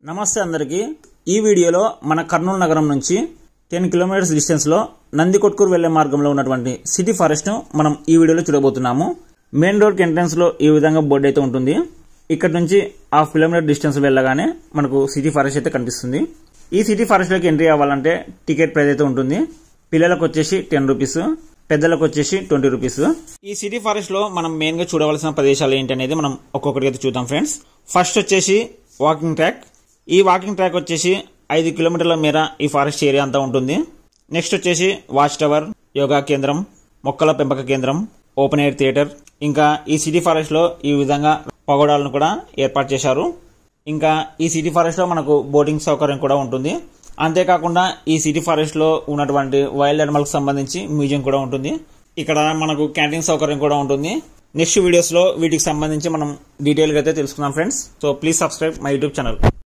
నమస్తే అందరికీ ఈ వీడియోలో మన కర్నూలు నగరం నుంచి 10 కిలోమీటర్స్ డిస్టెన్స్ లో నందికొట్కూరు వెళ్లే మార్గంలో ఉన్నటువంటి సిటీ ఫారెస్ట్ ను మనం ఈ వీడియోలో చూడబోతున్నాము. మెయిన్ రోడ్ కి ఎంట్రన్స్ లో ఈ విధంగా బోర్డు అయితే ఉంటుంది. ఇక్కడ నుంచి 1/2 కిలోమీటర్ డిస్టెన్స్ వెళ్ళగానే మనకు సిటీ ఫారెస్ట్ అయితే కనిపిస్తుంది. ఈ సిటీ ఫారెస్ట్ లోకి ఎంట్రీ అవ్వాలంటే టికెట్ ప్రైస్ అయితే ఉంటుంది. పిల్లలకు వచ్చేసి 10 రూపీస్, పెద్దలకు వచ్చేసి 20 రూపీస్. ఈ సిటీ ఫారెస్ట్ లో మనం మెయిన్ గా చూడవలసిన ప్రదేశాలు ఏంటి అనేది మనం ఒక్కొక్కటి అయితే చూద్దాం ఫ్రెండ్స్. ఫస్ట్ వచ్చేసి వాకింగ్ ట్రాక్. ఈ వాకింగ్ ట్రాక్ వచ్చేసి 5 కిలోమీటర్ల మేర ఈ ఫారెస్ట్ ఏరియా అంతా ఉంటుంది. నెక్స్ట్ వచ్చేసి వాచ్ టవర్, యోగా కేంద్రం, మొక్కల పెంపక కేంద్రం, ఓపెన్ ఎయిర్ థియేటర్, ఇంకా ఈ సిటీ ఫారెస్ట్ లో ఈ విధంగా పగోడాలను కూడా ఏర్పాటు చేశారు. ఇంకా ఈ సిటీ ఫారెస్ట్ లో మనకు బోటింగ్ సౌకర్యం కూడా ఉంటుంది. అంతేకాకుండా ఈ సిటీ ఫారెస్ట్ లో ఉన్నటువంటి వైల్డ్ అనిమల్ కి సంబంధించి మ్యూజియం కూడా ఉంటుంది. ఇక్కడ మనకు క్యాంటీన్ సౌకర్యం కూడా ఉంటుంది. నెక్స్ట్ వీడియోస్ లో వీటికి సంబంధించి మనం డీటెయిల్ గా అయితే తెలుసుకుందాం friends. So please subscribe my YouTube channel.